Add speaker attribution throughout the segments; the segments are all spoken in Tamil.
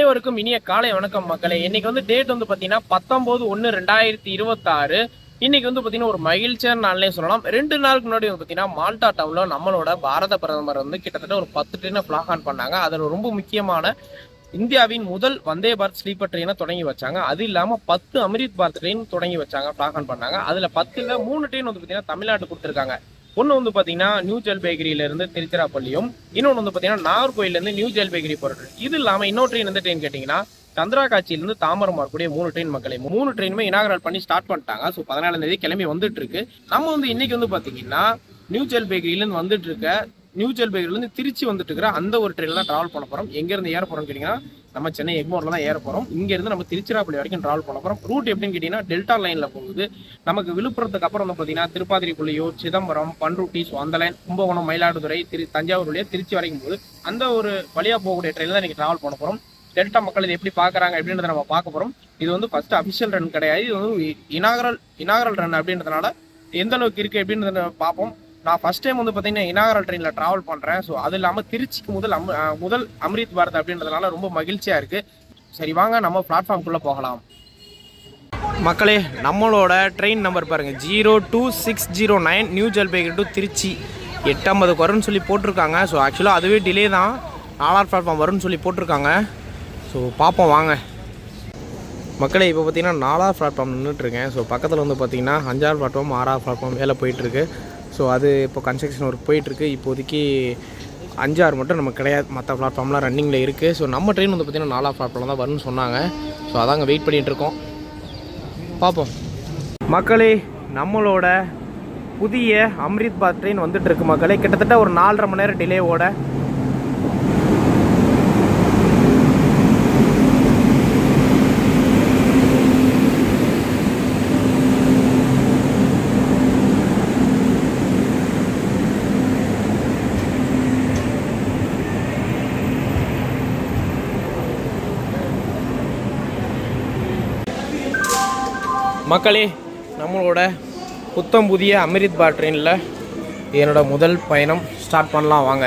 Speaker 1: அனைவருக்கும் இனிய காலை வணக்கம் மக்களே. இன்னைக்கு வந்து டேட் வந்து பாத்தீங்கன்னா 19/1/2026. இன்னைக்கு வந்து பாத்தீங்கன்னா ஒரு மகிழ்ச்சியான நாள்னே சொல்லலாம். 2 நாளுக்கு முன்னாடி வந்து பாத்தீங்கன்னா மால்டா டவுன்ல நம்மளோட பாரத பிரதமர் வந்து கிட்டத்தட்ட ஒரு 10 ட்ரெயினை ஃபிளாக் ஆன் பண்ணாங்க. அதுல ரொம்ப முக்கியமான இந்தியாவின் முதல் வந்தே பாரத் ஸ்லீப்பர் ட்ரெயினை தொடங்கி வச்சாங்க. அது இல்லாம 10 அமிர்த் பாரத் ட்ரெயின் தொடங்கி வச்சாங்க, ஃபிளாக் ஆன் பண்ணாங்க. அதுல 10ல 3 ட்ரெயின் வந்து பாத்தீங்கன்னா தமிழ்நாடு கொடுத்துருக்காங்க. ஒன்று வந்து பார்த்தீங்கன்னா நியூ ஜல்பைகுரியிலேருந்து திருச்சிராப்பள்ளியும், இன்னொன்று வந்து பார்த்தீங்கன்னா நாகர்கோயிலேருந்து நியூ ஜல்பைகுரி போகிற ட்ரெயின். இது இல்லாமல் இன்னொரு ட்ரெயின் எந்த ட்ரெயின் கேட்டிங்கன்னா சந்திராகாட்சியிலேருந்து தாம்பரம் வரக்கூடிய 3 ட்ரெயின் மக்களே. 3 ட்ரெயினுமே இனாகரல் பண்ணி ஸ்டார்ட் பண்ணிட்டாங்க. ஸோ 14ஆம் தேதி கிளம்பி வந்துட்டு இருக்கு. நம்ம வந்து இன்னைக்கு வந்து பார்த்தீங்கன்னா நியூ ஜல்பைகுரியிலேருந்து வந்துட்டு இருக்க, நியூ ஜல்பைகுரியிலேருந்து திருச்சி வந்துட்டு இருக்கிற அந்த ஒரு ட்ரெயினில் தான் ட்ராவல் பண்ண போகிறோம். எங்கேருந்து ஏற போகிறோம்னு கேட்டிங்கன்னா நம்ம சென்னை எக்மோரில் தான் ஏற போகிறோம். இங்கேருந்து நம்ம திருச்சிராப்பள்ளி வரைக்கும் ட்ராவல் பண்ண போகிறோம். ரூட் எப்படின்னு கேட்டிங்கன்னா டெல்டா லைனில் போகுது. நமக்கு விழுப்புரத்துக்கு அப்புறம் வந்து பார்த்தீங்கன்னா திருப்பாதிரிப்புள்ளியூர், சிதம்பரம், பண்ருட்டி, ஸோ அந்த லைன், கும்பகோணம், மயிலாடுதுறை, தஞ்சாவூர் வழியாக திருச்சி வரைக்கும் போது அந்த ஒரு வழியாக போகக்கூடிய ட்ரெயினில் தான் இன்றைக்கி ட்ராவல் பண்ண போகிறோம். டெல்டா மக்கள் இதை எப்படி பார்க்குறாங்க அப்படின்றத நம்ம பார்க்க போகிறோம். இது வந்து ஃபஸ்ட்டு அஃபிஷியல் ரன் கிடையாது, இது வந்து இனாகரல் ரன் அப்படின்றதுனால எந்த அளவுக்கு இருக்குது அப்படின்றத பார்ப்போம். நான் ஃபஸ்ட் டைம் வந்து பார்த்தீங்கன்னா இனாகரல் ட்ரெயினில் ட்ராவல் பண்ணுறேன். ஸோ அது இல்லாமல் திருச்சிக்கு முதல் அமிர்த் பாரத் அப்படின்றதுனால ரொம்ப மகிழ்ச்சியாக இருக்குது. சரி வாங்க நம்ம பிளாட்ஃபார்ம்குள்ளே போகலாம். மக்களே, நம்மளோட ட்ரெயின் நம்பர் பாருங்கள் 02609 நியூ ஜல்பைகுரி டு திருச்சி 8:50 வரும்னு சொல்லி போட்டிருக்காங்க. ஸோ ஆக்சுவலாக அதுவே டிலே தான், 4ஆவது பிளாட்ஃபார்ம் வரும்னு சொல்லி போட்டிருக்காங்க. ஸோ பார்ப்போம் வாங்க மக்களே. இப்போ பார்த்தீங்கன்னா 4ஆவது பிளாட்ஃபார்ம் நின்றுட்டுருக்கேன். ஸோ பக்கத்தில் வந்து பார்த்தீங்கன்னா 5ஆவது பிளாட்ஃபார்ம், 6ஆவது பிளாட்ஃபார்ம் வேலை போயிட்டுருக்கு. ஸோ அது இப்போ கன்ஸ்ட்ரக்ஷன் ஒர்க் போயிட்டுருக்கு. இப்போதைக்கு 5, 6 மட்டும் நமக்கு கிடையாது, மற்ற பிளாட்ஃபார்ம்லாம் ரன்னிங்கில் இருக்குது. ஸோ நம்ம ட்ரெயின் வந்து பார்த்திங்கன்னா 4ஆவது பிளாட்ஃபார்ம் தான் வரும்னு சொன்னாங்க. ஸோ அதாங்க வெயிட் பண்ணிகிட்ருக்கோம், பார்ப்போம் மக்களே. நம்மளோட புதிய அமிர்த் பாரத் ட்ரெயின் வந்துட்டுருக்கு மக்களே. கிட்டத்தட்ட ஒரு 4.5 மணி நேரம் டிலேவோட. மக்களே, நம்மளோட புத்தம் புதிய அமிர்த் பாரத் ட்ரெயினில் என்னோட முதல் பயணம் ஸ்டார்ட் பண்ணலாம் வாங்க.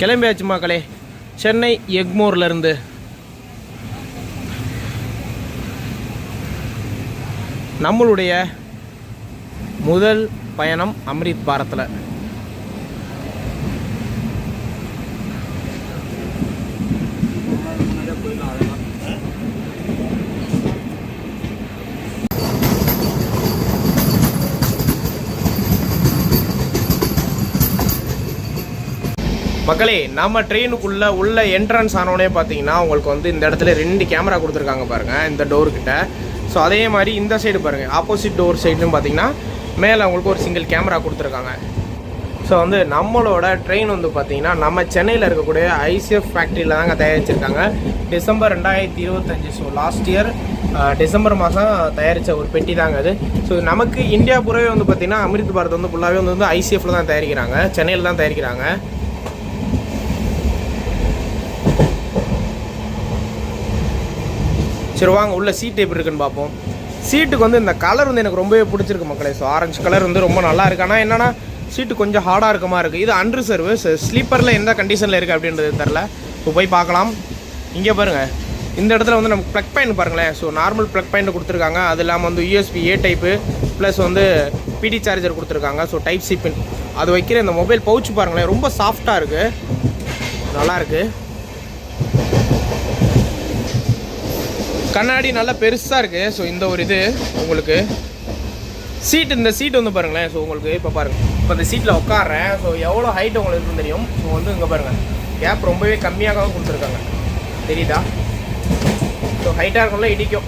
Speaker 1: கிளம்பியாச்சு மக்களே, சென்னை எக்மோர்லேருந்து. நம்மளுடைய முதல் பயணம் அமிர்த் பாரத்தில். மக்களே, நம்ம ட்ரெயினுக்குள்ளே உள்ள என்ட்ரன்ஸ் ஆனோடனே பார்த்தீங்கன்னா உங்களுக்கு வந்து இந்த இடத்துல 2 கேமரா கொடுத்துருக்காங்க பாருங்கள், இந்த டோர்கிட்ட. ஸோ அதே மாதிரி இந்த சைடு பாருங்கள், ஆப்போசிட் டோர் சைடுன்னு பார்த்தீங்கன்னா மேலே உங்களுக்கு ஒரு சிங்கிள் கேமரா கொடுத்துருக்காங்க. ஸோ வந்து நம்மளோட ட்ரெயின் வந்து பார்த்தீங்கன்னா நம்ம சென்னையில் இருக்கக்கூடிய ஐசிஎஃப் ஃபேக்ட்ரியில் தாங்க தயாரிச்சிருக்காங்க. December 2025. So last year December மாதம் தயாரித்த ஒரு பெட்டி தாங்க அது. ஸோ நமக்கு இந்தியா பூராவே வந்து பார்த்திங்கன்னா அமிர்த் பாரத் வந்து ஃபுல்லாகவே வந்து ஐசிஎஃப்பில் தான் தயாரிக்கிறாங்க, சென்னையில் தான் தயாரிக்கிறாங்க. சரி வாங்க உள்ள சீட்டு எப்படி இருக்குன்னு பார்ப்போம். சீட்டுக்கு வந்து இந்த கலர் வந்து எனக்கு ரொம்பவே பிடிச்சிருக்கு மக்களே. ஸோ ஆரஞ்சு கலர் வந்து ரொம்ப நல்லா இருக்குது. ஆனால் என்னென்னா சீட்டு கொஞ்சம் ஹார்டாக இருக்க மாதிரி இருக்குது. இது அன்ரிசர்வ். ஸ்லீப்பரில் எந்த கண்டிஷனில் இருக்குது அப்படின்றது தெரில. ஸோ போய் பார்க்கலாம். இங்கே பாருங்கள், இந்த இடத்துல வந்து நமக்கு ப்ளக் பாயிண்ட் பாருங்களேன். ஸோ நார்மல் ப்ளக் பாயிண்ட் கொடுத்துருக்காங்க. அது இல்லாமல் வந்து யூஎஸ்பி ஏ டைப்பு ப்ளஸ் வந்து பிடி சார்ஜர் கொடுத்துருக்காங்க. ஸோ டைப் சி பின் அது வைக்கிற இந்த மொபைல் பவுச் பாருங்களேன், ரொம்ப சாஃப்டாக இருக்குது, நல்லாயிருக்கு. கண்ணாடி நல்லா பெருசாக இருக்குது. ஸோ இந்த ஒரு இது உங்களுக்கு இந்த சீட் வந்து பாருங்களேன். ஸோ உங்களுக்கு இப்போ பாருங்கள், இப்போ இந்த சீட்டில் உட்காடுறேன். ஸோ எவ்வளோ ஹைட் உங்களுக்கு தெரியும். ஸோ வந்து இங்கே பாருங்கள், கேப் ரொம்பவே கம்மியாக கொடுத்துருக்காங்க, தெரியுதா? ஸோ ஹைட்டாக இருக்கும்ல, இடிக்கும்.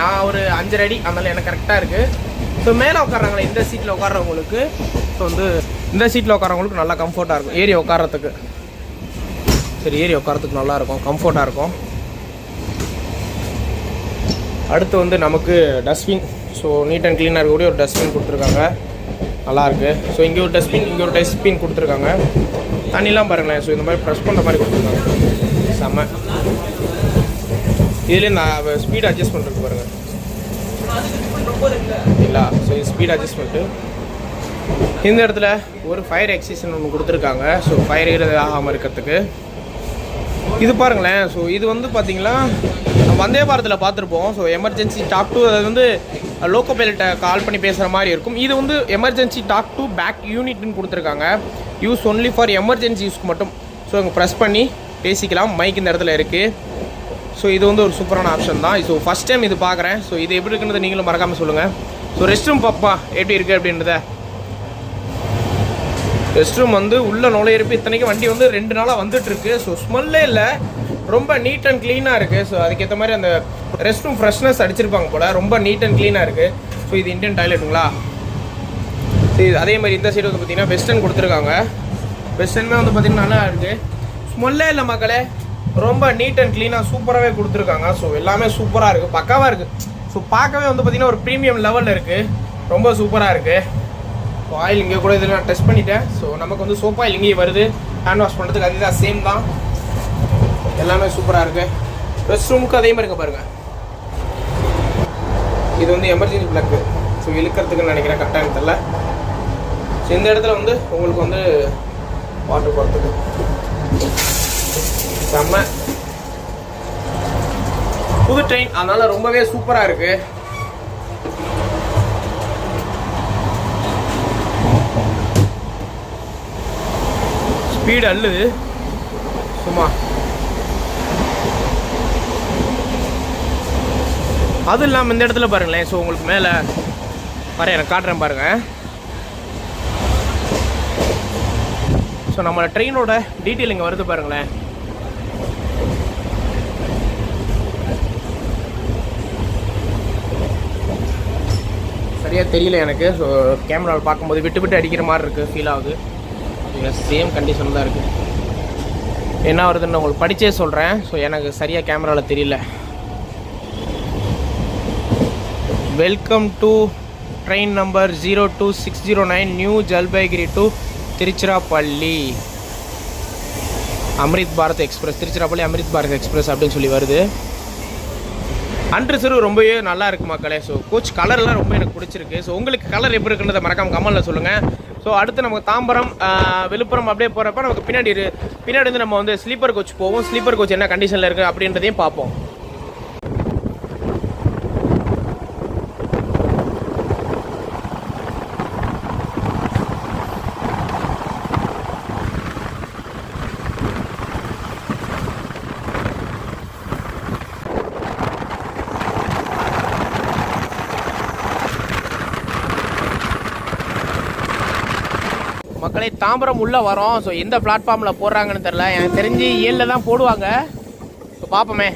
Speaker 1: நான் ஒரு 5 அடி, அதனால் எனக்கு கரெக்டாக இருக்குது. ஸோ மேலே உட்காடுறாங்களே இந்த சீட்டில் உட்காடுறவங்களுக்கு, ஸோ வந்து இந்த சீட்டில் உட்காரவங்களுக்கு நல்லா கம்ஃபர்ட்டாக இருக்கும் ஏறி உட்காரத்துக்கு. சரி, ஏறி உட்காரத்துக்கு நல்லாயிருக்கும், கம்ஃபர்ட்டாக இருக்கும். அடுத்து வந்து நமக்கு டஸ்ட்பின். ஸோ நீட் அண்ட் க்ளீனாக இருக்கக்கூடிய ஒரு டஸ்ட்பின் கொடுத்துருக்காங்க, நல்லாயிருக்கு. ஸோ இங்கே ஒரு டஸ்ட்பின், இங்கே ஒரு டஸ்ட்பின் கொடுத்துருக்காங்க. தண்ணிலாம் பாருங்களேன். ஸோ இந்த மாதிரி ப்ரெஸ் பண்ணுற மாதிரி கொடுத்துருக்காங்க, செம்ம. இதுலேயே நான் ஸ்பீட் அட்ஜஸ்ட் பண்ணுறது பாருங்கள், இல்லை? ஸோ இது ஸ்பீட் அட்ஜஸ்ட்மெண்ட்டு. இந்த இடத்துல ஒரு ஃபயர் எக்ஸிஷன் ஒன்று கொடுத்துருக்காங்க. ஸோ ஃபயர் ஆகாமல் இருக்கிறதுக்கு. இது பாருங்களேன். ஸோ இது வந்து பார்த்தீங்கன்னா வந்தே பாரத்தில் பார்த்துருப்போம். ஸோ எமர்ஜென்சி டாக் டு, அது வந்து லோக்கோ பைலட்டை கால் பண்ணி பேசுகிற மாதிரி இருக்கும். இது வந்து எமர்ஜென்சி டாக் டு பேக் யூனிட்னு கொடுத்துருக்காங்க. யூஸ் ஒன்லி ஃபார் எமர்ஜென்சி யூஸ்க்கு மட்டும். ஸோ இங்கே ப்ரெஸ் பண்ணி பேசிக்கலாம். மைக் இந்த இடத்துல இருக்குது. ஸோ இது வந்து ஒரு சூப்பரான ஆப்ஷன் தான். ஸோ ஃபஸ்ட் டைம் இது பார்க்குறேன். ஸோ இது எப்படி இருக்குன்றதை நீங்களும் மறக்காமல் சொல்லுங்கள். ஸோ ரெஸ்ட் ரூம் பாப்பா எப்படி இருக்குது அப்படின்றத. ரெஸ்ட் ரூம் வந்து உள்ளே நுழையிறப்ப இத்தனைக்கு வண்டி வந்து 2 நாளாக வந்துட்டுருக்கு. ஸோ ஸ்மெல்லே இல்லை, ரொம்ப நீட் அண்ட் க்ளீனாக இருக்குது. ஸோ அதுக்கேற்ற மாதிரி அந்த ரெஸ்ட் ரூம் ஃப்ரெஷ்னஸ் அடிச்சிருப்பாங்க போல். ரொம்ப நீட் அண்ட் க்ளீனாக இருக்குது. ஸோ இது இந்தியன் டாய்லெட்டுங்களா. ஸோ அதே மாதிரி இந்த சைடு வந்து பார்த்திங்கன்னா வெஸ்டர்ன் கொடுத்துருக்காங்க. வெஸ்டர்னுமே வந்து பார்த்திங்கன்னா நல்லா இருக்குது. ஸ்மெல்லே இல்லை மக்களே, ரொம்ப நீட் அண்ட் க்ளீனாக சூப்பராகவே கொடுத்துருக்காங்க. ஸோ எல்லாமே சூப்பராக இருக்குது, பக்காவாக இருக்குது. ஸோ பார்க்கவே வந்து பார்த்திங்கன்னா ஒரு ப்ரீமியம் லெவலில் இருக்குது. ரொம்ப சூப்பராக இருக்குது. ஸோ ஆயில் இங்கே கூட இதில் நான் டெஸ்ட் பண்ணிட்டேன். ஸோ நமக்கு வந்து சோப் ஆயில் இங்கேயே வருது. ஹேண்ட் வாஷ் பண்ணுறதுக்கு அதுதான் சேம் தான். எல்லாமே சூப்பராக இருக்குது. ரெஸ்ட் ரூமுக்கு அதே மாதிரி இருக்க பாருங்கள். இது வந்து எமர்ஜென்சி பிளக்கு. ஸோ இழுக்கிறதுக்குன்னு நினைக்கிறேன், கரெக்டாக தெரில. ஸோ இந்த இடத்துல வந்து உங்களுக்கு வந்து வாட்டர் போகிறதுக்கு செம்ம புது ட்ரெயின், அதனால் ரொம்பவே சூப்பராக இருக்குது. ஸ்பீடு அல்லுது சும்மா. அதுவும் இல்லாமல் இந்த இடத்துல பாருங்களேன். ஸோ உங்களுக்கு மேலே எனக்கு காட்டுறேன் பாருங்கள். ஸோ நம்ம ட்ரெயினோட டீட்டெயில் இங்கே வருது பாருங்களேன். சரியாக தெரியல எனக்கு. ஸோ கேமராவில் பார்க்கும்போது விட்டு விட்டு அடிக்கிற மாதிரி இருக்குது, ஃபீல் ஆகுது. சேம் கண்டிஷன் தான் இருக்குது. என்ன வருதுன்னு உங்களுக்கு படித்தே சொல்கிறேன். ஸோ எனக்கு சரியாக கேமராவில் தெரியல. Welcome to train number 02609 new Jalpaiguri to Tiruchirappalli Amrit Bharat express. Tiruchirappalli Amrit Bharat express அப்படின்னு சொல்லி வருது. அன்ரிசர்வ் ரொம்பவே நல்லா இருக்குது மக்களே. ஸோ கோச் கலர்லாம் ரொம்ப எனக்கு பிடிச்சிருக்கு. ஸோ உங்களுக்கு கலர் எப்படி இருக்குன்றதை மறக்காமல் கமெண்ட்டில் சொல்லுங்கள். ஸோ அடுத்து நமக்கு தாம்பரம் விழுப்புரம் அப்படியே போகிறப்ப நமக்கு பின்னாடி வந்து நம்ம வந்து ஸ்லீப்பர் கோச் போவோம். ஸ்லீப்பர் கோச் என்ன கண்டிஷனில் இருக்குது அப்படின்றதையும் பார்ப்போம். மக்களே தாம்பரம் உள்ளே வரோம். ஸோ எந்த பிளாட்ஃபார்மில் போடுறாங்கன்னு தெரில, எனக்கு தெரிஞ்சு 7 தான் போடுவாங்க. ஸோ பார்ப்போமே.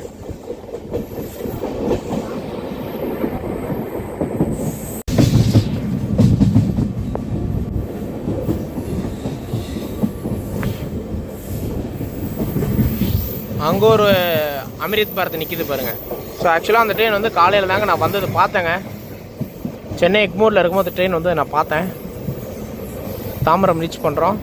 Speaker 1: அங்கே ஒரு அமிர்த் பாரத் நிற்கிது பாருங்கள். ஸோ ஆக்சுவலாக அந்த ட்ரெயின் வந்து காலையில் தாங்க நான் வந்தது பார்த்தேங்க. சென்னை எக்மோரில் இருக்கும்போது ட்ரெயின் வந்து நான் பார்த்தேன். தாம்பரம் ரீச் பண்ணுறோம்.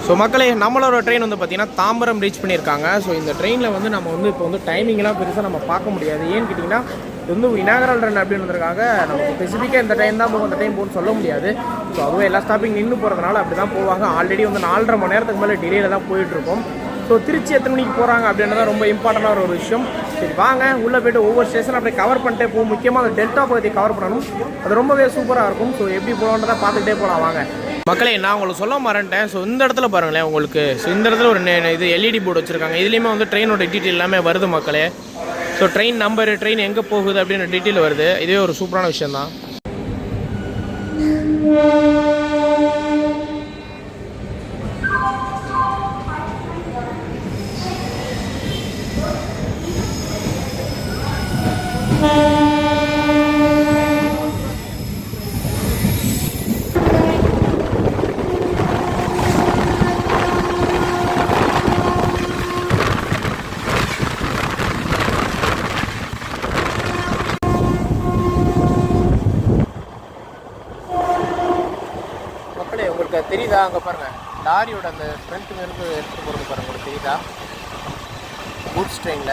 Speaker 1: ஸோ மக்களே நம்மளோட ட்ரெயின் வந்து பார்த்திங்கன்னா தாம்பரம் ரீச் பண்ணியிருக்காங்க. ஸோ இந்த ட்ரெயினில் வந்து நம்ம வந்து இப்போ வந்து டைமிங்லாம் பெருசாக நம்ம பார்க்க முடியாது. ஏன்னு கேட்டிங்கன்னா இது வந்து இனாகரல் ரன் அப்படின்றதுக்காக நமக்கு ஸ்பெசிஃபிக்காக இந்த டைம் தான் போகும், அந்த டைம் போகணும்னு சொல்ல முடியாது. ஸோ அதுவும் எல்லா ஸ்டாப்பிங் நின்று போகிறதுனால அப்படி தான் போவாங்க. ஆல்ரெடி வந்து 4.5 மணி நேரத்துக்கு மேலே டிலேயில் தான் போயிட்டுருக்கோம். ஸோ திருச்சி எத்தனை மணிக்கு போகிறாங்க அப்படின்றத ரொம்ப இம்பார்ட்டண்டான ஒரு விஷயம். சரி வாங்க உள்ளே போய்ட்டு ஒவ்வொரு ஸ்டேஷன் அப்படியே கவர் பண்ணிட்டே போகும். முக்கியமாக அந்த டெல்டா பகுதியை கவர் பண்ணணும். அது ரொம்பவே சூப்பராக இருக்கும். ஸோ எப்படி போகலான்றதை பார்த்துக்கிட்டே போகலாம் வாங்க மக்களே. நான் உங்களுக்கு சொல்ல மறந்துட்டேன். ஸோ இந்த இடத்துல பாருங்களேன் உங்களுக்கு. ஸோ இந்த இடத்துல ஒரு இது எல்இடி போர்டு வச்சுருக்காங்க. இதுலேயுமே வந்து ட்ரெயினோட டீட்டெயில் எல்லாமே வருது மக்களே. ஸோ ட்ரெயின் நம்பரு, ட்ரெயின் எங்கே போகுது அப்படின்னு டீட்டெயில் வருது. இதுவே ஒரு சூப்பரான விஷயம் தான். மக்களே உங்களுக்கு அது தெரியுதா? அங்கே பாருங்கள், லாரியோட அந்த ஃப்ரண்ட் மேலுக்கு எடுத்துகிட்டு போகிறது பாருங்கள், உங்களுக்கு தெரியுதா? கூட்ஸ் ட்ரெயினில்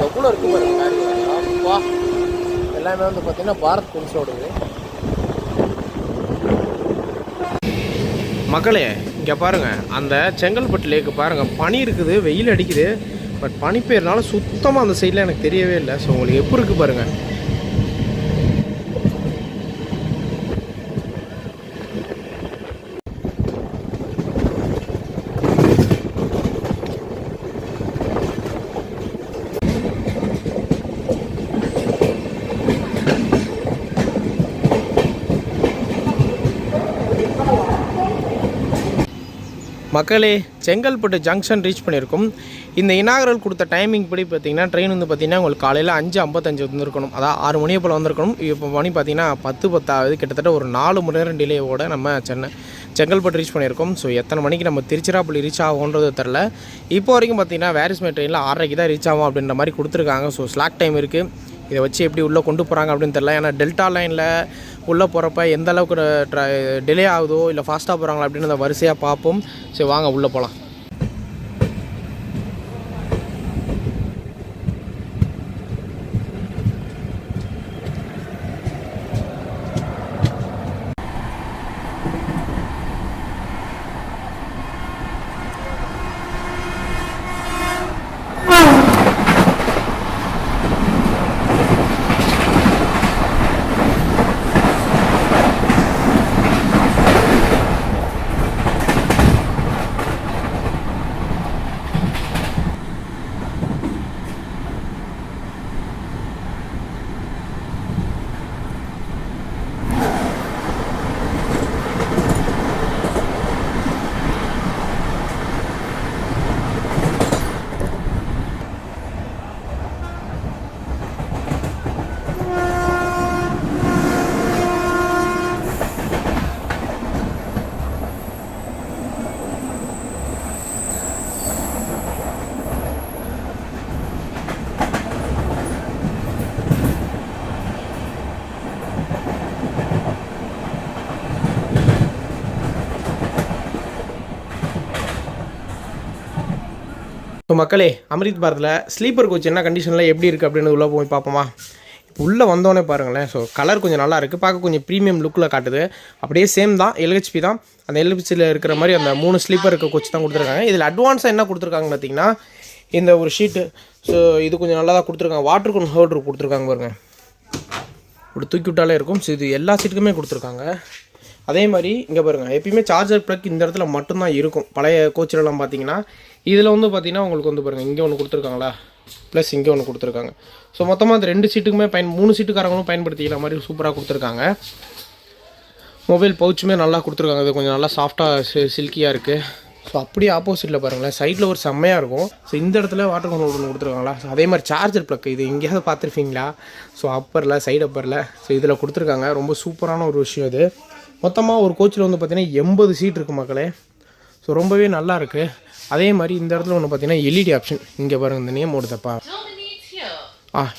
Speaker 1: எவ்வளோ இருக்குது பாருங்க லாரி. வா, எல்லாமே வந்து பார்த்திங்கன்னா பாரத் பென்ஸோடுது. மக்களே இங்கே பாருங்கள், அந்த செங்கல்பட்டு லேக்கு பாருங்கள், பனி இருக்குது, வெயில் அடிக்குது. பட் பனி பெய்யறதுனால சுத்தமாக அந்த சைடில் எனக்கு தெரியவே இல்லை. ஸோ உங்களுக்கு எப்படி இருக்குது பாருங்கள். மக்களே செங்கல்பட்டு ஜங்ஷன் ரீச் பண்ணியிருக்கோம். இந்த இனாகரல் கொடுத்த டைமிங் படி பார்த்திங்கன்னா ட்ரெயின் வந்து பார்த்திங்கன்னா உங்களுக்கு காலையில் 5:55 வந்துருக்கணும், அதாவது 6 மணியை போல் வந்திருக்கணும். இப்போ மணி பார்த்திங்கன்னா 10:10 கிட்டத்தட்ட ஒரு 4 மணி நேரம் டிலேவோட நம்ம செங்கல்பட்டு ரீச் பண்ணியிருக்கோம். ஸோ எத்தனை மணிக்கு நம்ம திருச்சிராப்பள்ளி ரீச் ஆகுன்றது தெரில. இப்போ வரைக்கும் பார்த்திங்கன்னா வேரிஸ்மே ட்ரெயினில் 6:30க்கு தான் ரீச் ஆகும் அப்படின்ற மாதிரி கொடுத்துருக்காங்க. ஸோ ஸ்லாக் டைம் இருக்குது. இதை வச்சு எப்படி உள்ளே கொண்டு போகிறாங்க அப்படின்னு தெரில. ஏன்னா டெல்டா லைனில் உள்ளே போகிறப்ப எந்த அளவுக்கு டிலே ஆகுதோ இல்லை ஃபாஸ்ட்டாக போகிறாங்களா அப்படின்னு அந்த வரிசையாக பார்ப்போம். சரி வாங்க உள்ளே போகலாம். ஸோ மக்களே, அமிர்த் பாரத்தில் ஸ்லீப்பர் கோச் என்ன கண்டிஷனில் எப்படி இருக்குது அப்படின்னு உள்ளே போய் பார்ப்போமா. இப்போ உள்ளே வந்தோடனே பாருங்களேன். ஸோ கலர் கொஞ்சம் நல்லா இருக்குது, பார்க்க கொஞ்சம் ப்ரீமியம் லுக்கில் காட்டுது. அப்படியே சேம் தான், எல்ஹெச்பி தான். அந்த எல்ஹெச்பியில் இருக்கிற மாதிரி அந்த 3 ஸ்லீப்பர் இருக்க கோச் தான் கொடுத்துருக்காங்க. இதில் அட்வான்ஸாக என்ன கொடுத்துருக்காங்க பார்த்தீங்கன்னா, இந்த ஒரு ஷீட்டு. ஸோ இது கொஞ்சம் நல்லா தான் கொடுத்துருக்காங்க. வாட்டர் கூல் ஹோல்டர் கொடுத்துருக்காங்க பாருங்கள், இப்படி தூக்கி விட்டாலே இருக்கும். ஸோ இது எல்லா சீட்டுக்குமே கொடுத்துருக்காங்க. அதே மாதிரி இங்கே பாருங்கள், எப்பயுமே சார்ஜர் ப்ளக் இந்த இடத்துல மட்டும்தான் இருக்கும் பழைய கோச்சிலெலாம் பார்த்தீங்கன்னா. இதில் வந்து பார்த்திங்கன்னா உங்களுக்கு வந்து பாருங்கள், இங்கே ஒன்று கொடுத்துருக்காங்களா, ப்ளஸ் இங்கே ஒன்று கொடுத்துருக்காங்க. ஸோ மொத்தமாக அந்த 2 சீட்டுக்குமே 3 சீட்டுக்காரங்களும் பயன்படுத்திக்கிற மாதிரி சூப்பராக கொடுத்துருக்காங்க. மொபைல் பவுச்சுமே நல்லா கொடுத்துருக்காங்க. இது கொஞ்சம் நல்லா சாஃப்டாக சில்கியாக இருக்குது. ஸோ அப்படியே ஆப்போசிட்டில் பாருங்களேன், சைடில் ஒரு செம்மையாக இருக்கும். ஸோ இந்த இடத்துல வாட்டர் கன்ட்ரோல் ஒன்று கொடுத்துருக்காங்களா. ஸோ அதே மாதிரி சார்ஜர் ப்ளக் இது எங்கேயாவது பார்த்துருப்பீங்களா. ஸோ அப்பரில் சைடு அப்பரில் ஸோ இதில் கொடுத்துருக்காங்க. ரொம்ப சூப்பரான ஒரு விஷயம் இது. மொத்தமாக ஒரு கோச்சில் வந்து பார்த்திங்கன்னா 80 சீட் இருக்குது மக்களே. ஸோ ரொம்பவே நல்லா இருக்குது. அதே மாதிரி இந்த இடத்துல ஒன்று பார்த்தீங்கன்னா எல்இடி ஆப்ஷன். இங்கே பாருங்கள், இந்த நேம் ஓடுதப்பா.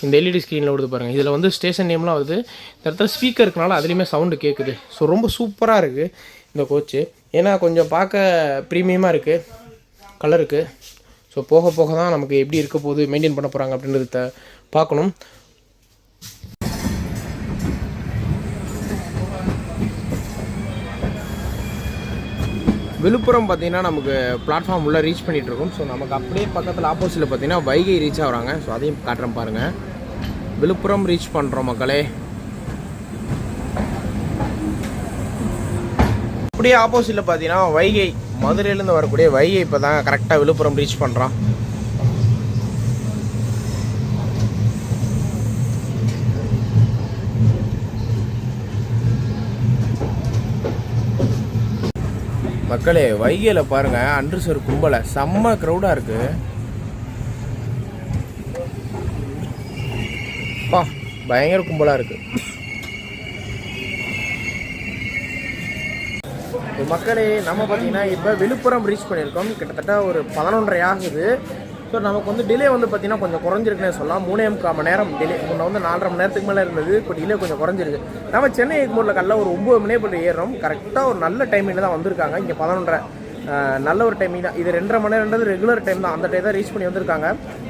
Speaker 1: இந்த எல்இடி ஸ்க்ரீனில் ஓடுது பாருங்கள். இதில் வந்து ஸ்டேஷன் நேம்லாம் வருது. இந்த இடத்துல ஸ்பீக்கர் இருக்கனால அதுலேயுமே சவுண்டு கேட்குது. ஸோ ரொம்ப சூப்பராக இருக்குது இந்த கோச்சு. ஏன்னா கொஞ்சம் பார்க்க ப்ரீமியமாக இருக்குது கலருக்கு. ஸோ போக போக தான் நமக்கு எப்படி இருக்க போகுது, மெயின்டைன் பண்ண போகிறாங்க அப்படின்றத பார்க்கணும். விழுப்புரம் பார்த்திங்கன்னா நமக்கு பிளாட்ஃபார்ம் உள்ளே ரீச் பண்ணிகிட்ருக்கோம். ஸோ நமக்கு அப்படியே பக்கத்தில் ஆப்போசிட்டில் பார்த்திங்கன்னா வைகை ரீச் ஆகிறாங்க. ஸோ அதையும் காட்டுறேன் பாருங்கள். விழுப்புரம் ரீச் பண்ணுறோம் மக்களே. அப்படியே ஆப்போசிட்டில் பார்த்தீங்கன்னா வைகை, மதுரையிலேருந்து வரக்கூடிய வைகை இப்போ தான் கரெக்டாக விழுப்புரம் ரீச் பண்ணுறான். மக்களே வைகையில் பாருங்கள், அன்றுசர் கும்பலை செம்ம க்ரௌடாக இருக்குது. பயங்கர கும்பலாக இருக்குது. மக்களே நம்ம பார்த்தீங்கன்னா இப்போ விழுப்புரம் ரீச் பண்ணியிருக்கோம். கிட்டத்தட்ட ஒரு 11:30 ஆகுது. ஸோ நமக்கு வந்து டிலே வந்து பார்த்திங்கன்னா கொஞ்சம் குறைஞ்சிருக்குன்னே சொல்லலாம். 3.25 மணி நேரம் டிலே. முன்ன வந்து 4.5 மணி நேரத்துக்கு மேலே இருந்தது. இப்போ டிலே கொஞ்சம் குறைஞ்சிருக்கு. நம்ம சென்னை எக்மோரில் காலைல ஒரு 9 மணி போட்டு ஏறுறோம். கரெக்டாக ஒரு நல்ல டைமில் தான் வந்திருக்காங்க. இங்கே 11:30 நல்ல ஒரு டைமிங் தான். இது 2.5 மணி நேரம்ன்றது ரெகுலர் டைம் தான். அந்த டைம் தான் ரீச் பண்ணி வந்திருக்காங்க.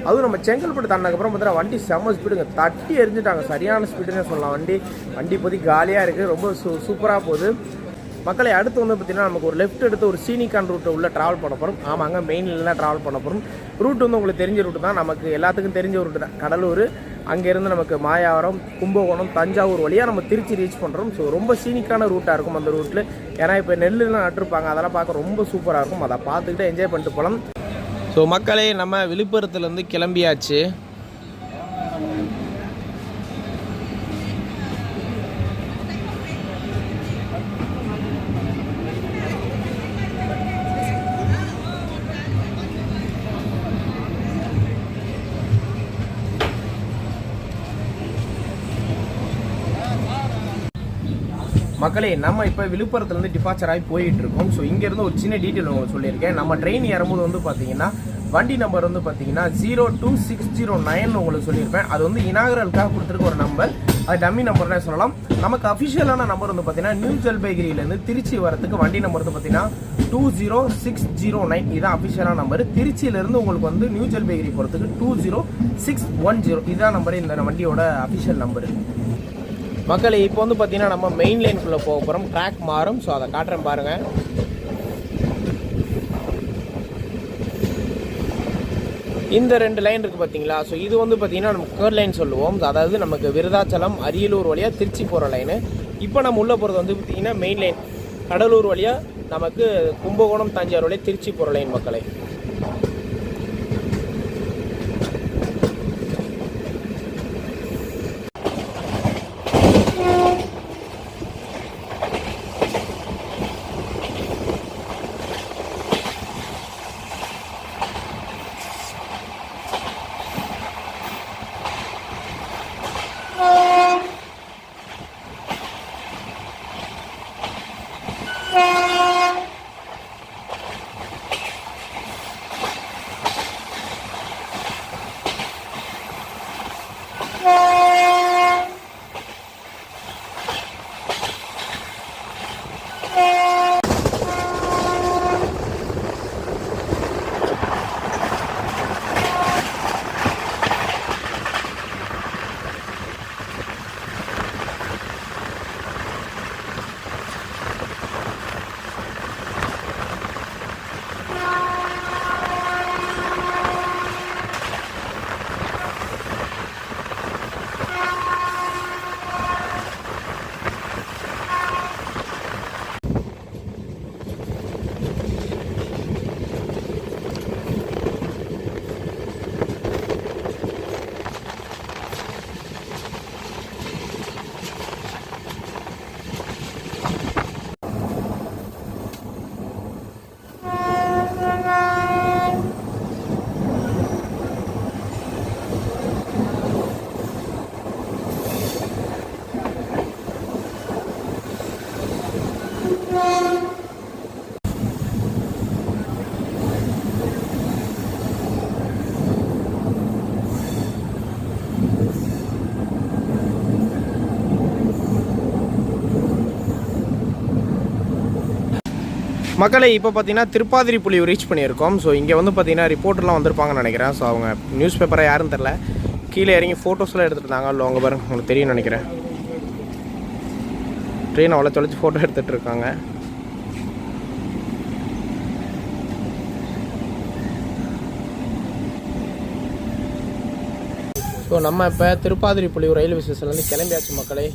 Speaker 1: அதுவும் நம்ம செங்கல்பட்டு தாண்டதுக்கப்புறம் பார்த்தீங்கன்னா வண்டி செம்ம ஸ்பீடுங்க. தட்டி எரிஞ்சிட்டாங்க. சரியான ஸ்பீடுன்னு சொல்லலாம். வண்டி இப்போதைக்கு காலியாக இருக்குது. ரொம்ப சூப்பராக போகுது. மக்களை அடுத்து வந்து பார்த்திங்கன்னா நமக்கு ஒரு லெஃப்ட் எடுத்து ஒரு சீனிகான் ரூட்டை உள்ளே ட்ராவல் பண்ண போகிறோம். ஆமாங்க, மெயின்லாம் ட்ராவல் பண்ண போகிறோம். ரூட் வந்து உங்களுக்கு தெரிஞ்ச ரூட்டு தான். நமக்கு எல்லாத்துக்கும் தெரிஞ்ச ரூட்டு தான். கடலூர், அங்கேருந்து நமக்கு மாயாவரம், கும்பகோணம், தஞ்சாவூர் வழியாக நம்ம திருச்சி ரீச் பண்ணுறோம். ஸோ ரொம்ப சீனிக்கான ரூட்டாக இருக்கும் அந்த ரூட்டில். ஏன்னா இப்போ நெல்லுலாம் நட்டுருப்பாங்க. அதெல்லாம் பார்க்க ரொம்ப சூப்பராக இருக்கும். அதை பார்த்துக்கிட்டு என்ஜாய் பண்ணிட்டு போகலாம். ஸோ மக்களே, நம்ம விழுப்புரத்துலேருந்து கிளம்பியாச்சு. மக்களே, நம்ம இப்போ விழுப்புரத்துலேருந்து டிபார்ச்சர் ஆகி போயிட்டு இருக்கோம். ஸோ இங்கேருந்து ஒரு சின்ன டீட்டெயில் உங்களுக்கு சொல்லியிருக்கேன். நம்ம ட்ரெயின் ஏறும்போது வந்து பார்த்தீங்கன்னா வண்டி நம்பர் வந்து பார்த்தீங்கன்னா 02609 உங்களுக்கு சொல்லியிருப்பேன். அது வந்து இனாகரலுக்காக கொடுத்துருக்க ஒரு நம்பர். அது டம்மி நம்பர்னே சொல்லலாம். நமக்கு அஃபிஷியலான நம்பர் வந்து பார்த்தீங்கன்னா நியூ ஜல்பைகுரியிலேருந்து திருச்சி வரத்துக்கு வண்டி நம்பர் வந்து பார்த்தீங்கன்னா 20609. இதுதான் அஃபிஷியலான நம்பர். திருச்சியிலேருந்து உங்களுக்கு வந்து நியூ ஜல்பைகுரி போகிறதுக்கு 20610. இதுதான் நம்பர், இந்த வண்டியோட அஃபிஷியல் நம்பரு. மக்களே, இப்போ வந்து பார்த்தீங்கன்னா நம்ம மெயின் லைனுக்குள்ளே போக போகிறோம். ட்ராக் மாறும். ஸோ அதை காட்டுறேன் பாருங்கள். இந்த 2 லைன் இருக்குது பார்த்தீங்களா? ஸோ இது வந்து பார்த்தீங்கன்னா நம்ம கேர்ட் லைன் சொல்லுவோம். அதாவது நமக்கு விருதாச்சலம், அரியலூர் வழியாக திருச்சி போகிற லைனு. இப்போ நம்ம உள்ளே போகிறது வந்து பார்த்தீங்கன்னா மெயின் லைன் கடலூர் வழியாக நமக்கு கும்பகோணம், தஞ்சாவூர் வழியாக திருச்சி போகிற லைன் மக்களே. மக்களை, இப்போ பார்த்தீங்கன்னா திருப்பாதிரிப்புலியூர் ரீச் பண்ணியிருக்கோம். ஸோ இங்கே வந்து பார்த்தீங்கன்னா ரிப்போர்ட்டர்லாம் வந்திருப்பாங்கன்னு நினைக்கிறேன். ஸோ அவங்க நியூஸ் பேப்பரை யாரும் தெரில, கீழே இறங்கி ஃபோட்டோஸ்லாம் எடுத்துகிட்டு இருந்தாங்க. இல்லை அவங்க பாருங்க, உங்களுக்கு தெரியும்னு நினைக்கிறேன். ட்ரெயின் அவ்வளோ தொலைச்சி ஃபோட்டோ எடுத்துகிட்டு இருக்காங்க. ஸோ நம்ம இப்போ திருப்பாதிரிப்புலியூர் ரயில்வே ஸ்டேஷன்லேருந்து கிளம்பியாச்சு மக்களே.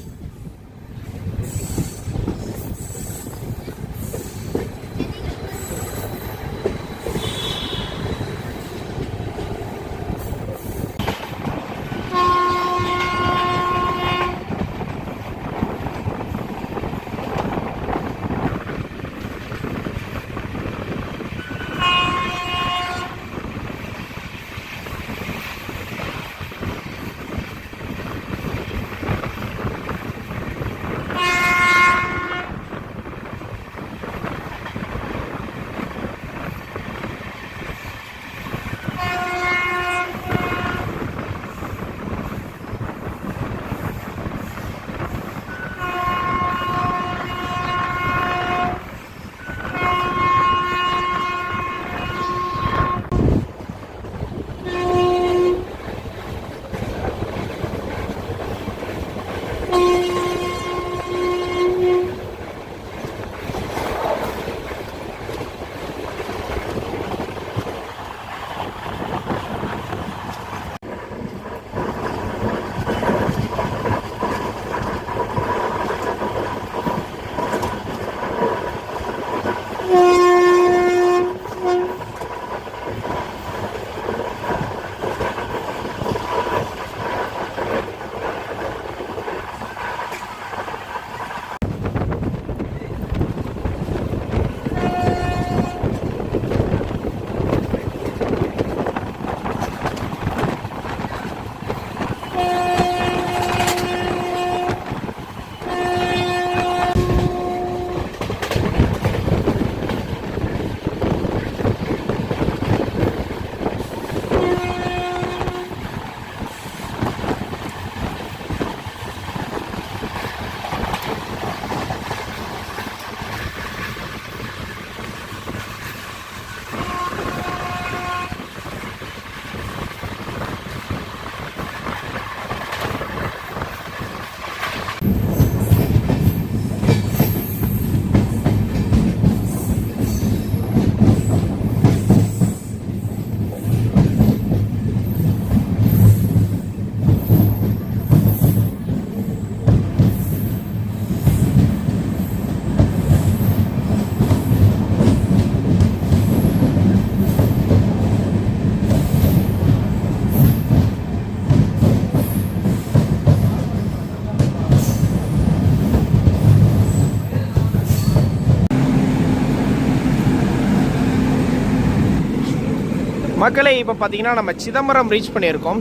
Speaker 1: மக்களே இப்போ பார்த்தீங்கன்னா நம்ம சிதம்பரம் ரீச் பண்ணியிருக்கோம்.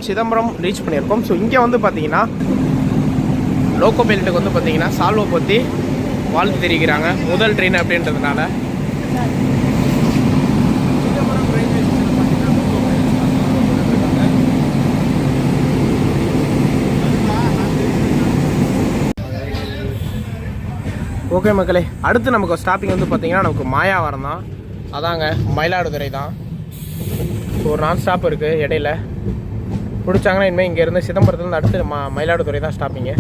Speaker 1: ஸோ இங்கே வந்து பார்த்தீங்கன்னா லோக்கோ பைலட்டுக்கு வந்து பார்த்தீங்கன்னா சால்வை பற்றி வாழ்த்து தெரிவிக்கிறாங்க முதல் ட்ரெயின் அப்படின்றதுனால. ஓகே மக்களே, அடுத்து நமக்கு ஸ்டாப்பிங் வந்து பார்த்தீங்கன்னா நமக்கு மாயாவரம் தான். அதாங்க மயிலாடுதுறை தான். ஒரு நான் ஸ்டாப் இருக்குது இடையில பிடிச்சாங்கன்னா இனிமேல் இங்கேருந்து சிதம்பரத்துலேருந்து அடுத்து மயிலாடுதுறை தான் ஸ்டாப்பிங்கு.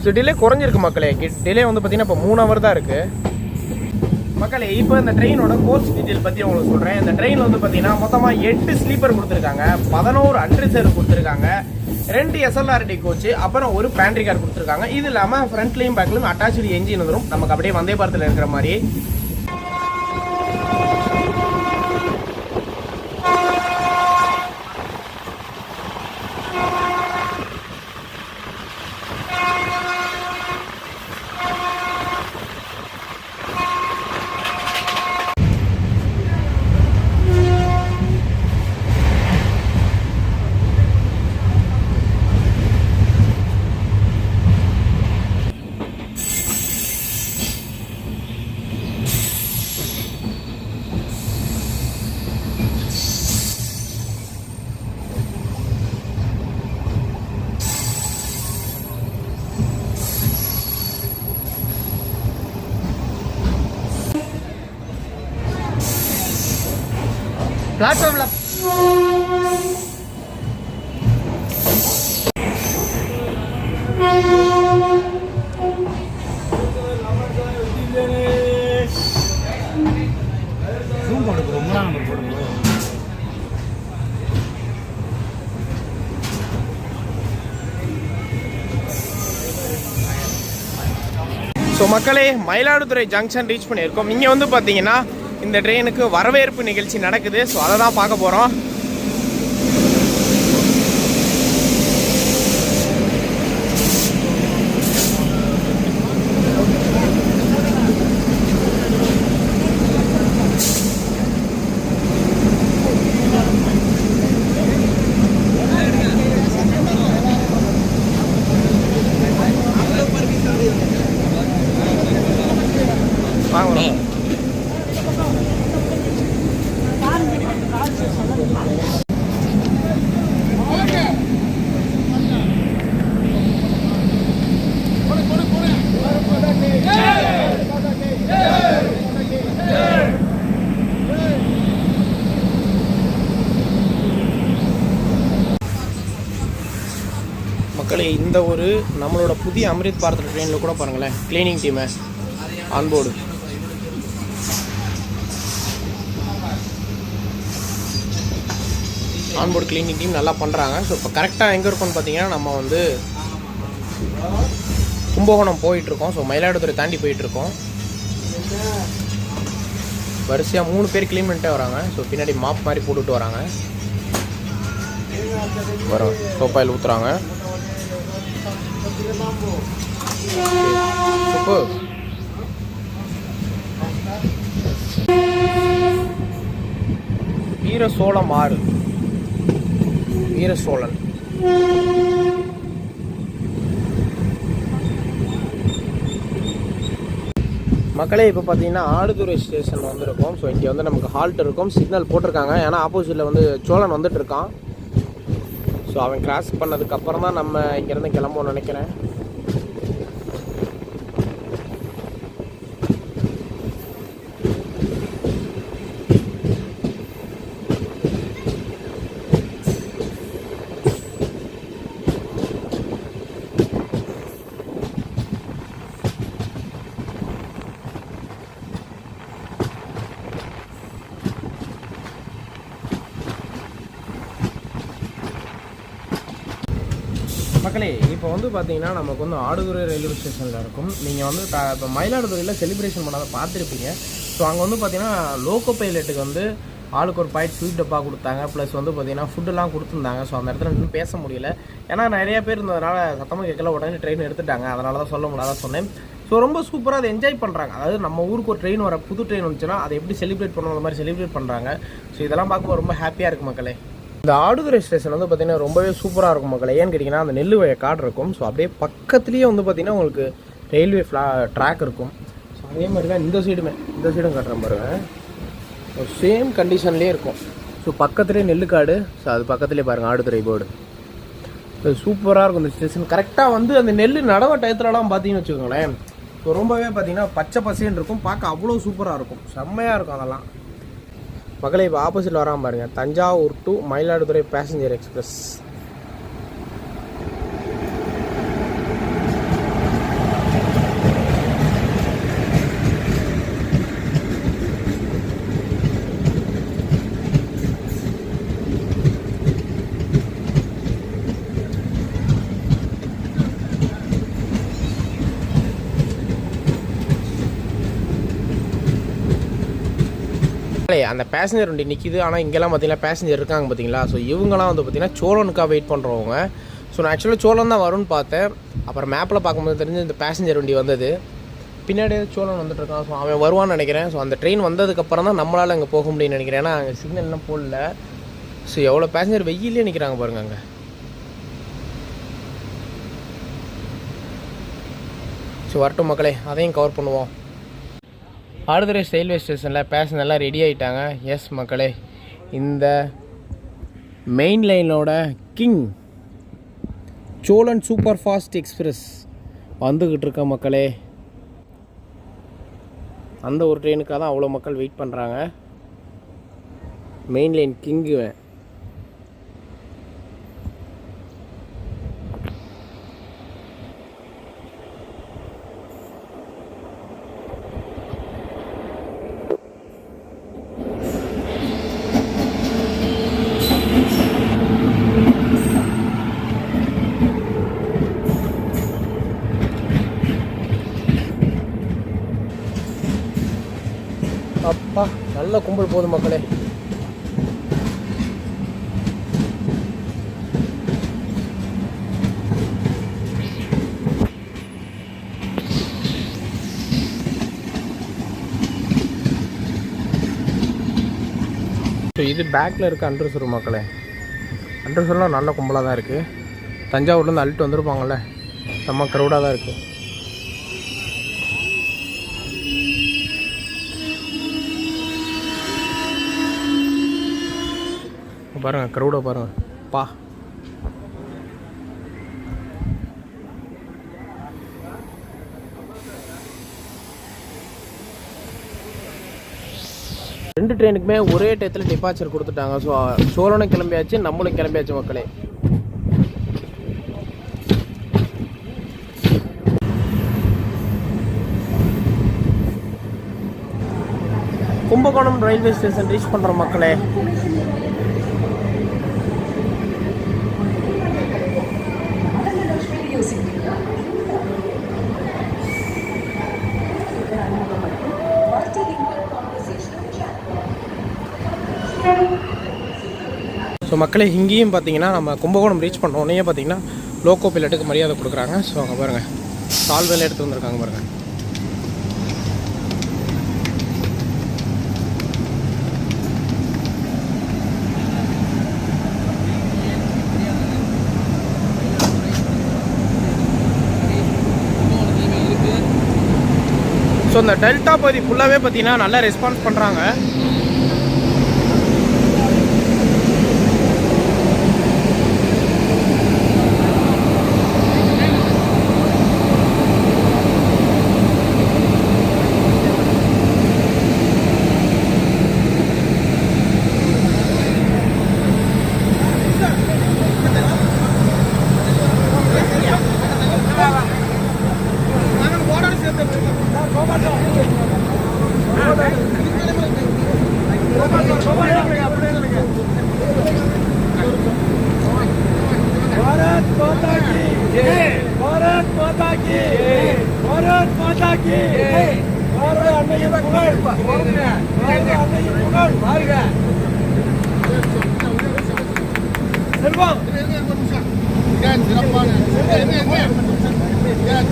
Speaker 1: ஸோ டிலே குறைஞ்சிருக்கு மக்களே. டிலே வந்து பார்த்திங்கன்னா இப்போ 3 hour தான் இருக்குது மக்களே. இப்போ இந்த ட்ரெயினோட கோச் டீட்டெயில் பற்றி உங்களுக்கு சொல்கிறேன். இந்த ட்ரெயின் வந்து பார்த்திங்கன்னா மொத்தமாக 8 ஸ்லீப்பர் கொடுத்துருக்காங்க, 11 அன்ரிசர்வ் கொடுத்துருக்காங்க, 2 SLRD கோச்சு, அப்புறம் ஒரு பேண்ட்ரி கார் கொடுத்துருக்காங்க. இது இல்லாமல் ஃப்ரண்ட்லேயும் பேக்லையும் அட்டாச்சு என்ஜின் வந்துடும். நமக்கு அப்படியே வந்தே பாரத்தில் இருக்கிற மாதிரி. பிளாட்ஃபார்ம்ல ஸோ மக்களே, மயிலாடுதுறை ஜங்ஷன் ரீச் பண்ணியிருக்கோம். இங்கே வந்து பார்த்தீங்கன்னா இந்த ட்ரெயினுக்கு வரவேற்பு நிகழ்ச்சி நடக்குது. ஸோ அதை தான் பார்க்க போகிறோம். வாங்க மக்களே, இந்த ஒரு நம்மளோட புதிய அமிர்த் பாரத் ட்ரெயினில் கூட பாருங்களேன், கிளீனிங் டீமை ஆன்போர்டு. ஆன்போர்டு கிளீனிங் டீம் நல்லா பண்ணுறாங்க. ஸோ இப்போ கரெக்டாக எங்கே இருக்கோன்னு பார்த்தீங்கன்னா நம்ம வந்து கும்பகோணம் போயிட்டுருக்கோம். ஸோ மயிலாடுதுறை தாண்டி போயிட்டுருக்கோம். வரிசையாக 3 பேர் க்ளீன் பண்ணிட்டே வராங்க. ஸோ பின்னாடி மாப் மாதிரி போட்டுட்டு வராங்க. வரோம் சோப்பாயில் ஊற்றுறாங்க. சூப்பர். வீரசோழம் ஆறு, வீரசோழன். மக்களே, இப்போ பார்த்தீங்கன்னா ஆடுதுறை ஸ்டேஷன் வந்துருக்கோம். ஸோ இங்கே வந்து நமக்கு ஹால்ட் இருக்கும், சிக்னல் போட்டிருக்காங்க. ஏன்னா ஆப்போசிட்டில் வந்து சோழன் வந்துட்டு இருக்கான். ஸோ அவன் கிராஸ் பண்ணதுக்கப்புறம் தான் நம்ம இங்கேருந்து கிளம்புவோம்னு நினைக்கிறேன். மக்களே, இப்போ வந்து பார்த்தீங்கன்னா நமக்கு வந்து ஆடுதுறை ரயில்வே ஸ்டேஷனில் இருக்கும். நீங்கள் வந்து இப்போ மயிலாடுதுறையில் செலிப்ரேஷன் பண்ணாத பார்த்துருப்பீங்க. ஸோ அங்கே வந்து பார்த்தீங்கன்னா லோக்கோ பைலட்டுக்கு வந்து ஆளுக்கு ஒரு பாயிண்ட் ஸ்வீட் டப்பா கொடுத்தாங்க. ப்ளஸ் வந்து பார்த்தீங்கன்னா ஃபுட்டெல்லாம் கொடுத்துருந்தாங்க. ஸோ அந்த இடத்துல இன்னும் பேச முடியல, ஏன்னா நிறைய பேர் இருந்ததுனால சத்தமாக கேட்கல. உடனே ட்ரெயின் எடுத்துட்டாங்க, அதனால தான் சொல்ல முடியாத சொன்னேன். ஸோ ரொம்ப சூப்பராக அதை என்ஜாய் பண்ணுறாங்க. அதாவது நம்ம ஊருக்கு ஒரு ட்ரெயின் வர புது ட்ரெயின் வந்துச்சுன்னா அதை எப்படி செலிப்ரேட் பண்ணணும் அந்த மாதிரி செலிப்ரேட் பண்ணுறாங்க. ஸோ இதெல்லாம் பார்க்கும்போது ரொம்ப ஹாப்பியாக இருக்குது மக்களே. இந்த ஆடுதுறை ஸ்டேஷன் வந்து பார்த்திங்கன்னா ரொம்பவே சூப்பராக இருக்கும் மக்களே. ஏன்னு கேட்டிங்கன்னா அந்த நெல் வய காடு இருக்கும். ஸோ அப்படியே பக்கத்துலேயே வந்து பார்த்திங்கன்னா உங்களுக்கு ரயில்வே ட்ராக் இருக்கும். ஸோ அதே மாதிரி தான் இந்த சைடும் காட்டுறேன் பாருங்கள். சேம் கண்டிஷன்லேயே இருக்கும். ஸோ பக்கத்துலேயே நெல்லுக்காடு. ஸோ அது பக்கத்துலேயே பாருங்கள் ஆடுதுறை போர்டு. ஸோ சூப்பராக இருக்கும் இந்த ஸ்டேஷன். கரெக்டாக வந்து அந்த நெல் நடவ டயத்துலலாம் பார்த்தீங்கன்னு வச்சுக்கோங்களேன், ஸோ ரொம்பவே பார்த்தீங்கன்னா பச்சை பசேன்னு இருக்கும். பார்க்க அவ்வளோ சூப்பராக இருக்கும், செம்மையாக இருக்கும் அதெல்லாம். மக்களே இப்போ ஆப்போசிட்டில் வராமல் பாருங்கள், Thanjavur to Mayiladuthurai passenger express. அந்த பேசஞ்சர் வண்டி நிற்கிது. ஆனால் இங்கெல்லாம் பார்த்தீங்கன்னா பேசஞ்சர் இருக்காங்க பார்த்தீங்களா. ஸோ இவங்கலாம் வந்து பார்த்தீங்கன்னா சோழனுக்காக வெயிட் பண்ணுறவங்க. ஸோ நான் ஆக்சுவலாக சோழன் தான் வரும்னு பார்த்தேன். அப்புறம் மேப்பில் பார்க்கும்போது தெரிஞ்சு இந்த பேசஞ்சர் வண்டி வந்தது. பின்னாடியே சோழன் வந்துட்டுருக்கான். ஸோ அவன் வருவான்னு நினைக்கிறேன். ஸோ அந்த ட்ரெயின் வந்ததுக்கப்புறம் தான் நம்மளால் அங்கே போக முடியும்னு நினைக்கிறேன். ஏன்னா அங்கே சிக்னல்லாம் போடல. ஸோ எவ்வளோ பேசஞ்சர் வெயிலே நிற்கிறாங்க பாருங்க அங்கே. ஸோ வரட்டும் மக்களே, அதையும் கவர் பண்ணுவோம். ஆடுதுறை ரயில்வே ஸ்டேஷனில் பேசஞ்சர்லாம் ரெடி ஆகிட்டாங்க. எஸ் மக்களே, இந்த மெயின் லைனோட king Cholan super fast express வந்துக்கிட்டு இருக்க மக்களே. அந்த ஒரு ட்ரெயினுக்காக தான் அவ்வளோ மக்கள் வெயிட் பண்ணுறாங்க. Main line king. அப்பா நல்ல கும்பல் போதும் மக்களே. ஸோ இது பேக்கில் இருக்க அண்டர்சூர் மக்களே. அண்டர்சூர்லாம் நல்ல கும்பலாக தான் இருக்குது. தஞ்சாவூர்லேருந்து அள்ளிட்டு வந்துருப்பாங்கள்ல, செம்ம க்ரௌடாக தான் இருக்குது. பாருங்கள் க்ரௌடாக பாருங்கள் பா. ரெண்டு ட்ரெயினுக்குமே ஒரே டயத்தில் டிபார்ச்சர் கொடுத்துட்டாங்க. ஸோ சோழனும் கிளம்பியாச்சு, நம்மளும் கிளம்பியாச்சு மக்களே. கும்பகோணம் ரயில்வே ஸ்டேஷன் ரீச் பண்ணுறோம் மக்களே. ஸோ மக்களே, இங்கேயும் பார்த்தீங்கன்னா நம்ம கும்பகோணம் ரீச் பண்ண உடனே பார்த்தீங்கன்னா லோக்கோ பைலட்டுக்கு மரியாதை கொடுக்குறாங்க. ஸோ அங்கே பாருங்கள் சால்வேல எடுத்து வந்திருக்காங்க பாருங்கள். ஸோ இந்த டெல்டா பகுதி ஃபுல்லாகவே பார்த்தீங்கன்னா நல்லா ரெஸ்பான்ஸ் பண்ணுறாங்க.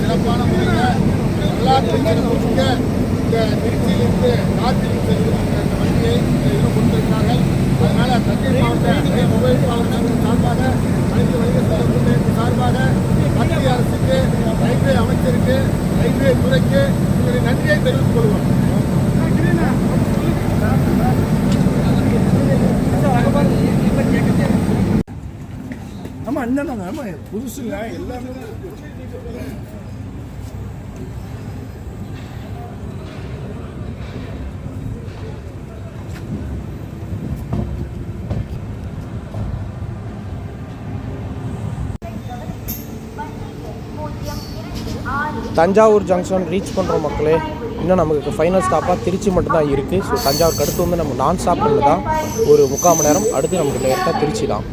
Speaker 1: சிறப்பான முறையில் எல்லா
Speaker 2: திருச்சியில் முழுக்க இந்த திருச்சியிலிருந்து காற்றில் செல்வதற்கு அந்த வண்டியை இதில் கொடுத்திருக்கிறார்கள். அதனால தஞ்சை மாவட்ட மொபைல் பாலத்தின் சார்பாக அனைத்து வணிக செல்வத்தின் சார்பாக மத்திய அரசுக்கு, ரயில்வே அமைச்சருக்கு, ரயில்வே துறைக்கு உங்களுடைய நன்றியை தெரிவித்துக் கொள்வோம். ஆமா என்னன்னா புதுசுங்க எல்லாமே
Speaker 1: தஞ்சாவூர் ஜங்ஷன் ரீச் பண்ணுற மக்களே. இன்னும் நமக்கு ஃபைனல் ஸ்டாப்பாக திருச்சி மட்டும்தான் இருக்குது. ஸோ தஞ்சாவூருக்கு அடுத்து வந்து நம்ம நான் ஸ்டாப் தான் ஒரு 3/4 மணி நேரம். அடுத்து நமக்கு டேரெக்டாக திருச்சி தான்.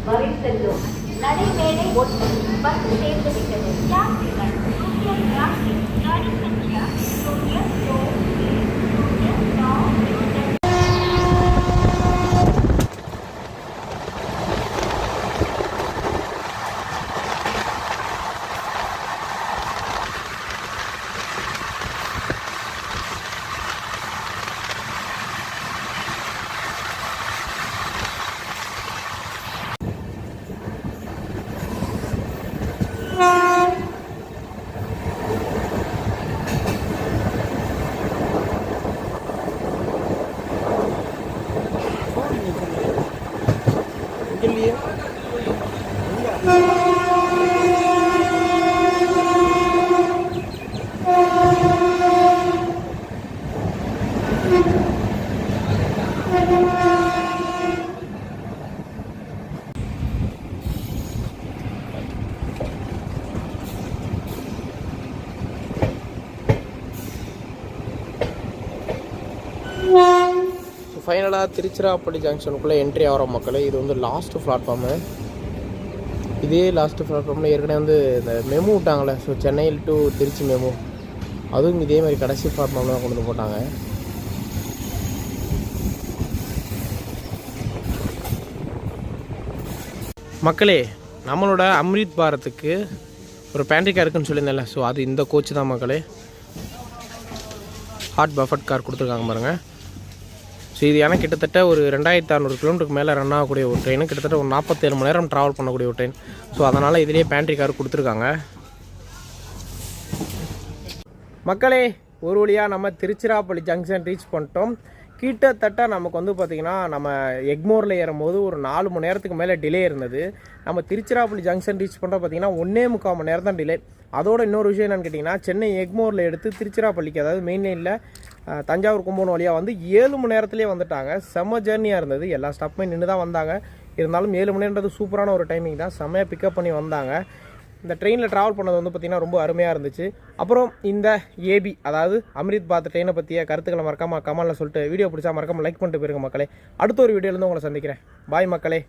Speaker 1: ஃபைனலாக திருச்சிராப்பள்ளி ஜங்ஷனுக்குள்ளே என்ட்ரி ஆகிற மக்களே. இது வந்து லாஸ்ட்டு பிளாட்ஃபார்மு. இதே லாஸ்ட்டு பிளாட்ஃபார்மில் ஏற்கனவே வந்து இந்த மெமு விட்டாங்களே, ஸோ சென்னையில் டு திருச்சி மெமு, அதுவும் இதே மாதிரி கடைசி பிளாட்ஃபார்மில் தான் கொண்டு வந்து போட்டாங்க. மக்களே, நம்மளோட அம்ரித் பாரத்துக்கு ஒரு பேண்ட்ரி இருக்குன்னு சொல்லியிருந்தேன்ல, ஸோ அது இந்த கோச் தான் மக்களே. ஹாட் பஃபட் கார் கொடுத்துருக்காங்க பாருங்கள். ஸோ இது ஏன்னா கிட்டத்தட்ட ஒரு 2600 கிலோமீட்டருக்கு மேலே ரன் ஆகக்கூடிய ஒரு ட்ரெயின், கிட்டத்தட்ட ஒரு 47 மணி நேரம் ட்ராவல் பண்ணக்கூடிய ஒரு ட்ரெயின். ஸோ அதனால் இதிலேயே பேண்ட்ரி கார் கொடுத்துருக்காங்க. மக்களே, ஒரு வழியாக நம்ம திருச்சிராப்பள்ளி ஜங்ஷன் ரீச் பண்ணிட்டோம். கிட்டத்தட்ட நமக்கு வந்து பார்த்திங்கன்னா நம்ம எக்மோரில் ஏறும்போது ஒரு 4 மணி நேரத்துக்கு மேலே டிலே இருந்தது. நம்ம திருச்சிராப்பள்ளி ஜங்ஷன் ரீச் பண்ணுறோம் பார்த்திங்கன்னா 1.25 மணி நேரம் தான் டிலே. அதோட இன்னொரு விஷயம் என்னென்னு கேட்டிங்கன்னா, சென்னை எக்மோரில் எடுத்து திருச்சிராப்பள்ளிக்கு, அதாவது மெயின் லைனில் தஞ்சாவூர் கும்பகோணம் வழியாக வந்து 7 மணி நேரத்துலேயே வந்துட்டாங்க. செம்ம ஜேர்னியாக இருந்தது. எல்லா ஸ்டாப்புமே நின்று தான் வந்தாங்க. இருந்தாலும் 7 மணி நேரன்றது சூப்பரான ஒரு டைமிங் தான். செம்மையாக பிக்கப் பண்ணி வந்தாங்க. இந்த ட்ரெயினில் ட்ராவல் பண்ணது வந்து பார்த்திங்கன்னா ரொம்ப அருமையாக இருந்துச்சு. அப்புறம் இந்த ஏபி, அதாவது அம்ரித் பாரத் ட்ரெயினை பற்றிய கருத்துக்களை மறக்காமல் கமெண்ட்டில் சொல்லிட்டு வீடியோ பிடிச்சா மறக்காமல் லைக் பண்ணிட்டு போயிருங்க மக்களே. அடுத்த ஒரு வீடியோலேருந்து உங்களை சந்திக்கிறேன். பாய் மக்களே.